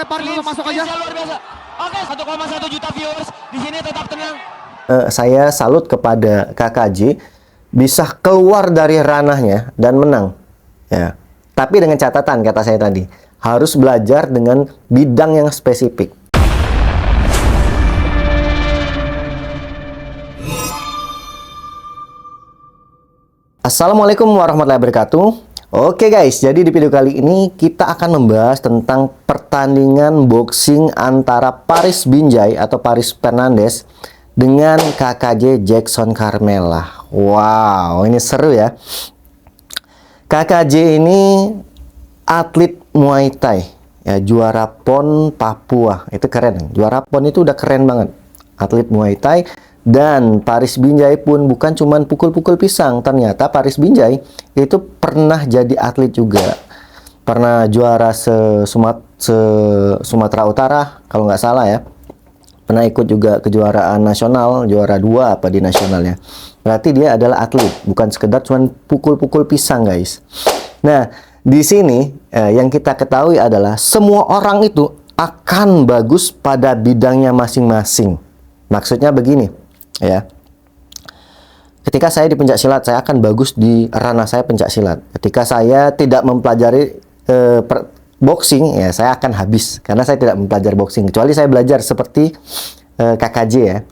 Paris langsung masuk aja. Luar biasa. Oke, 1,1 juta viewers di sini tetap tenang. Saya salut kepada KKJ bisa keluar dari ranahnya dan menang. Ya. Tapi dengan catatan kata saya tadi, harus belajar dengan bidang yang spesifik. Assalamualaikum warahmatullahi wabarakatuh. Oke guys, jadi di video kali ini kita akan membahas tentang pertandingan boxing antara Paris Binjai atau Paris Fernandes dengan KKJ Jackson Carmela. Wow, ini seru ya. KKJ ini atlet Muay Thai, ya, juara PON Papua. Itu keren. Juara PON itu udah keren banget. Atlet Muay Thai. Dan Paris Binjai pun bukan cuman pukul-pukul pisang. Ternyata Paris Binjai itu pernah jadi atlet juga. Pernah juara Sumatera Utara, kalau nggak salah ya. Pernah ikut juga kejuaraan nasional, juara 2 apa di nasionalnya. Berarti dia adalah atlet, bukan sekedar cuman pukul-pukul pisang, guys. Nah, di sini yang kita ketahui adalah semua orang itu akan bagus pada bidangnya masing-masing. Maksudnya begini. Ya, ketika saya di pencak silat, saya akan bagus di ranah saya pencak silat. Ketika saya tidak mempelajari boxing, ya saya akan habis karena saya tidak mempelajari boxing. Kecuali saya belajar seperti KKJ ya.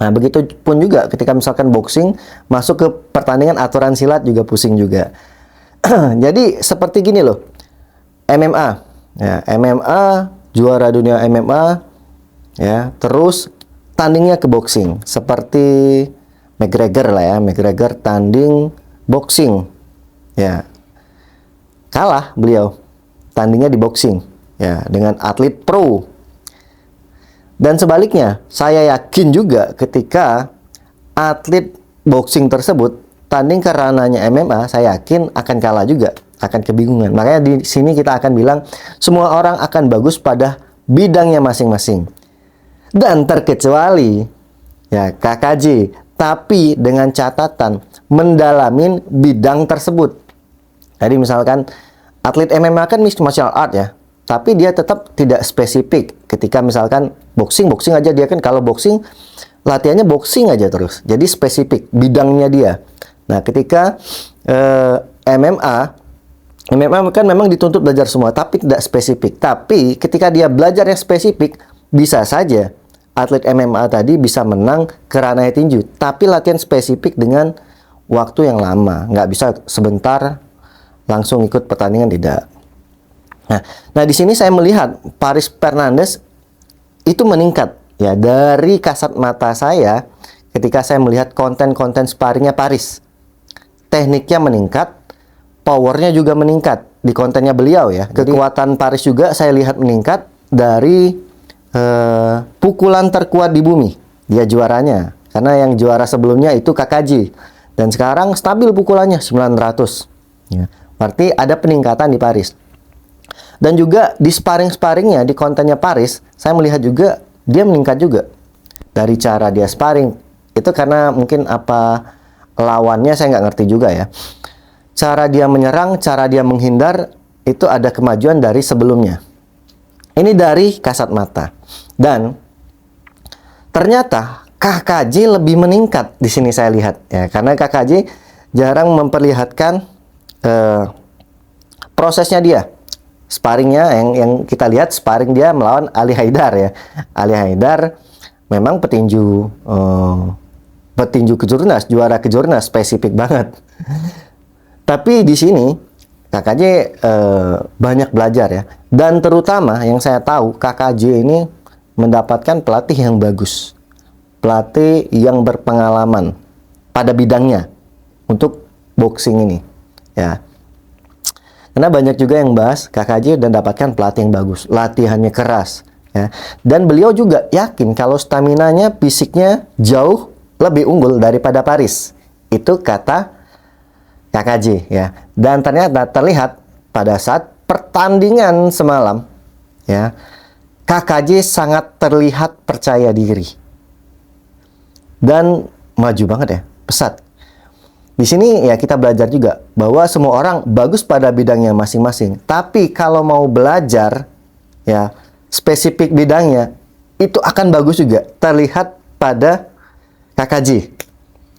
Nah, begitu pun juga ketika misalkan boxing masuk ke pertandingan aturan silat juga pusing juga. Jadi seperti gini loh, MMA, ya, MMA juara dunia MMA, ya, terus tandingnya ke boxing seperti McGregor lah ya. McGregor tanding boxing, ya, kalah beliau tandingnya di boxing ya dengan atlet pro. Dan sebaliknya, saya yakin juga ketika atlet boxing tersebut tanding ke ranahnya MMA, saya yakin akan kalah juga, akan kebingungan. Makanya di sini kita akan bilang semua orang akan bagus pada bidangnya masing-masing. Dan terkecuali ya KKJ, tapi dengan catatan mendalamin bidang tersebut. Jadi misalkan atlet MMA kan mixed martial art ya, tapi dia tetap tidak spesifik. Ketika misalkan boxing aja, dia kan kalau boxing latihannya boxing aja terus. Jadi spesifik bidangnya dia. Nah, ketika MMA kan memang dituntut belajar semua, tapi tidak spesifik. Tapi ketika dia belajar yang spesifik, bisa saja atlet MMA tadi bisa menang ke ranah tinju, tapi latihan spesifik dengan waktu yang lama, nggak bisa sebentar langsung ikut pertandingan, tidak. Nah di sini saya melihat Paris Fernandes itu meningkat ya dari kasat mata saya ketika saya melihat konten-konten sparringnya Paris, tekniknya meningkat, powernya juga meningkat di kontennya beliau ya. Kekuatan Paris juga saya lihat meningkat dari pukulan terkuat di bumi, dia juaranya. Karena yang juara sebelumnya itu KKJ, dan sekarang stabil pukulannya 900 ya. Berarti ada peningkatan di Paris. Dan juga di sparring-sparringnya, di kontennya Paris, saya melihat juga dia meningkat juga dari cara dia sparring. Itu karena mungkin apa lawannya saya nggak ngerti juga ya. Cara dia menyerang, cara dia menghindar, itu ada kemajuan dari sebelumnya. Ini dari kasat mata. Dan ternyata KKJ lebih meningkat di sini saya lihat ya, karena KKJ jarang memperlihatkan prosesnya dia. Sparringnya yang kita lihat sparring dia melawan Ali Haidar ya. Ali Haidar memang petinju kejurnas, juara kejurnas, spesifik banget. Tapi di sini KKJ banyak belajar ya. Dan terutama yang saya tahu, KKJ ini mendapatkan pelatih yang bagus, pelatih yang berpengalaman pada bidangnya untuk boxing ini ya. Karena banyak juga yang bahas KKJ dan dapatkan pelatih yang bagus, latihannya keras ya. Dan beliau juga yakin kalau staminanya, fisiknya jauh lebih unggul daripada Paris. Itu kata KKJ ya. Dan ternyata terlihat pada saat pertandingan semalam ya, KKJ sangat terlihat percaya diri dan maju banget ya, pesat. Di sini ya kita belajar juga bahwa semua orang bagus pada bidangnya masing-masing. Tapi kalau mau belajar ya, spesifik bidangnya, itu akan bagus juga terlihat pada KKJ.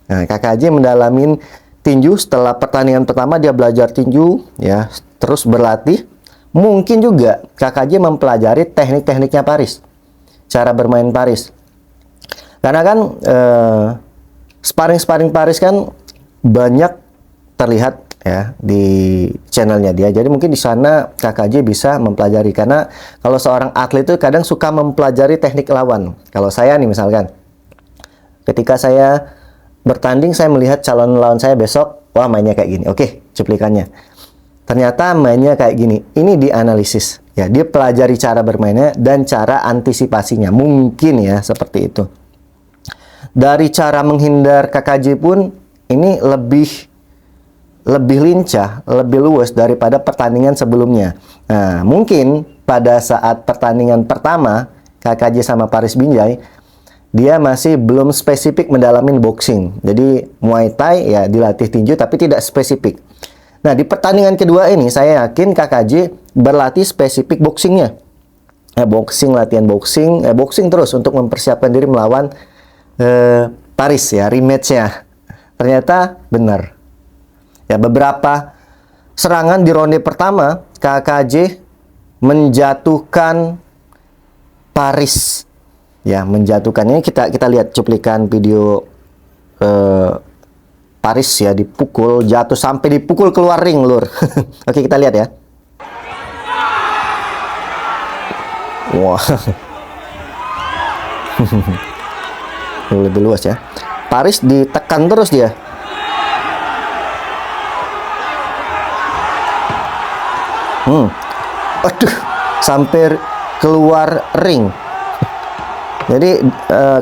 Nah, KKJ mendalamin tinju. Setelah pertandingan pertama dia belajar tinju, ya, terus berlatih. Mungkin juga KKJ mempelajari teknik-tekniknya Paris, cara bermain Paris. Karena kan sparring Paris kan banyak terlihat ya di channelnya dia. Jadi mungkin di sana KKJ bisa mempelajari, karena kalau seorang atlet itu kadang suka mempelajari teknik lawan. Kalau saya nih misalkan, ketika saya bertanding, saya melihat calon lawan saya besok, wah mainnya kayak gini. Oke, cuplikannya. Ternyata mainnya kayak gini. Ini dianalisis. Ya, dia pelajari cara bermainnya dan cara antisipasinya. Mungkin ya seperti itu. Dari cara menghindar KKJ pun ini lebih lincah, lebih luas daripada pertandingan sebelumnya. Nah, mungkin pada saat pertandingan pertama KKJ sama Paris Binjai, dia masih belum spesifik mendalamin boxing. Jadi Muay Thai ya dilatih tinju tapi tidak spesifik. Nah, di pertandingan kedua ini saya yakin KKJ berlatih spesifik boxingnya. Latihan boxing terus untuk mempersiapkan diri melawan Paris ya, rematch-nya. Ternyata benar. Ya, beberapa serangan di ronde pertama KKJ menjatuhkan Paris. Ya, menjatuhkan. Ini kita lihat cuplikan video Paris ya, dipukul, jatuh sampai dipukul keluar ring, lur. Oke, kita lihat ya. Wah. Lebih luas ya. Paris ditekan terus dia. Aduh, sampai keluar ring. Jadi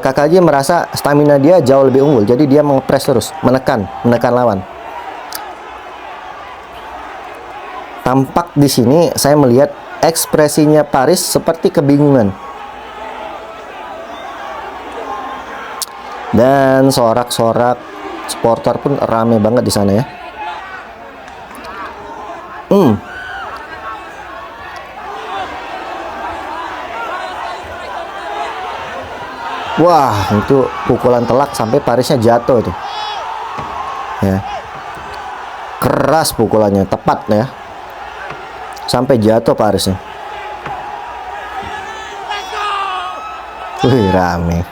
KKJ merasa stamina dia jauh lebih unggul. Jadi dia mengepres terus, menekan lawan. Tampak di sini saya melihat ekspresinya Paris seperti kebingungan. Dan sorak-sorak supporter pun rame banget di sana ya. Wah, itu pukulan telak sampai Parisnya jatuh itu. Ya. Keras pukulannya, tepat ya. Sampai jatuh Parisnya. Wih, rame.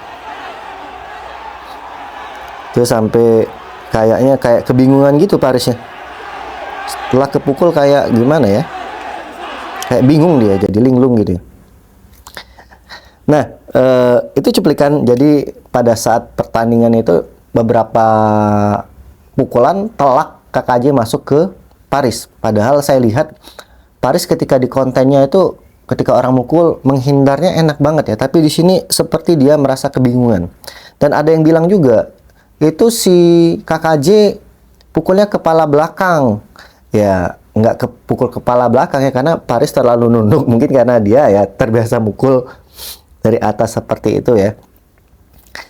Itu sampai kayaknya kayak kebingungan gitu Parisnya. Setelah kepukul kayak gimana ya? Kayak bingung dia, jadi linglung gitu. Nah, itu cuplikan. Jadi pada saat pertandingan itu beberapa pukulan telak KKJ masuk ke Paris. Padahal saya lihat Paris ketika di kontennya itu ketika orang mukul menghindarnya enak banget ya. Tapi di sini seperti dia merasa kebingungan. Dan ada yang bilang juga itu si KKJ pukulnya kepala belakang. Ya, nggak pukul kepala belakang ya, karena Paris terlalu nunduk. Mungkin karena dia ya terbiasa mukul dari atas seperti itu ya.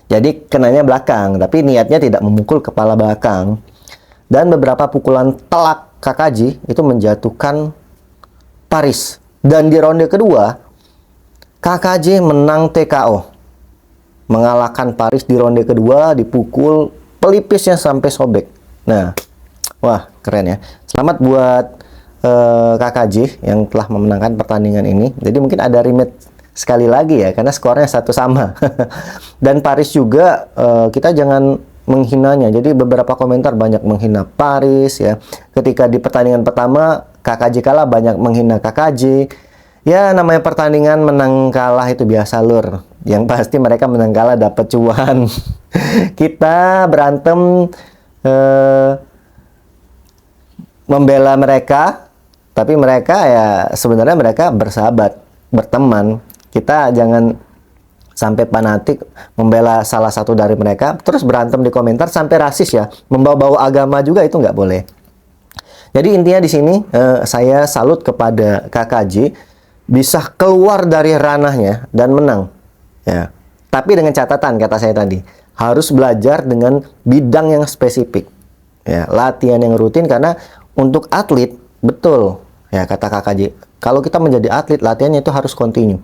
Jadi kenanya belakang, tapi niatnya tidak memukul kepala belakang. Dan beberapa pukulan telak KKJ itu menjatuhkan Paris. Dan di ronde kedua KKJ menang TKO, mengalahkan Paris di ronde kedua, dipukul pelipisnya sampai sobek. Nah, wah keren ya. Selamat buat KKJ yang telah memenangkan pertandingan ini. Jadi mungkin ada rematch sekali lagi ya, karena skornya 1-1. Dan Paris juga kita jangan menghinanya. Jadi beberapa komentar banyak menghina Paris ya. Ketika di pertandingan pertama KKJ kalah, banyak menghina KKJ. Ya namanya pertandingan menang kalah itu biasa, lur. Yang pasti mereka menang kalah dapat cuan. Kita berantem membela mereka, tapi mereka ya sebenarnya mereka bersahabat, berteman. Kita jangan sampai fanatik membela salah satu dari mereka, terus berantem di komentar sampai rasis ya, membawa-bawa agama juga, itu nggak boleh. Jadi intinya di sini saya salut kepada KKJ bisa keluar dari ranahnya dan menang. Ya, tapi dengan catatan kata saya tadi, harus belajar dengan bidang yang spesifik. Ya, latihan yang rutin, karena untuk atlet betul ya kata KKJ. Kalau kita menjadi atlet, latihannya itu harus continue.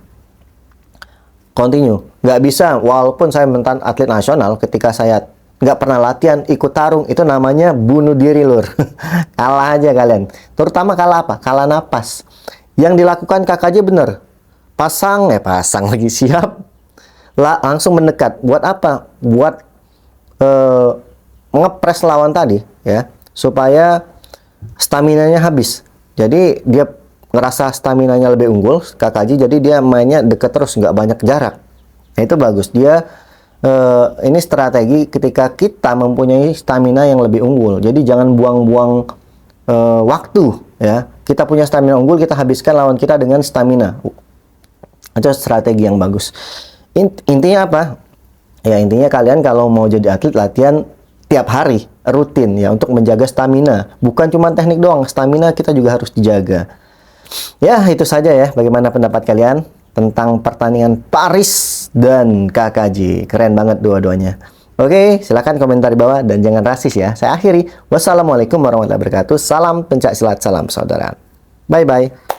Nggak bisa, walaupun saya mantan atlet nasional, ketika saya nggak pernah latihan, ikut tarung, itu namanya bunuh diri, lur. Kalah aja kalian. Terutama kalah apa? Kalah napas. Yang dilakukan KKJ bener. Pasang lagi, siap. Langsung mendekat. Buat apa? Buat ngepres lawan tadi, ya, supaya staminanya habis. Jadi dia ngerasa staminanya lebih unggul, KKJ, jadi dia mainnya deket terus, nggak banyak jarak. Nah, itu bagus. Dia ini strategi ketika kita mempunyai stamina yang lebih unggul. Jadi jangan buang-buang waktu, ya. Kita punya stamina unggul, kita habiskan lawan kita dengan stamina. Itu strategi yang bagus. Intinya apa? Ya, intinya kalian kalau mau jadi atlet, latihan tiap hari, rutin, ya, untuk menjaga stamina. Bukan cuma teknik doang, stamina kita juga harus dijaga. Ya, itu saja ya. Bagaimana pendapat kalian tentang pertandingan Paris dan KKJ? Keren banget dua-duanya. Oke, silahkan komentar di bawah dan jangan rasis ya. Saya akhiri. Wassalamualaikum warahmatullahi wabarakatuh. Salam pencak silat, salam saudara. Bye-bye.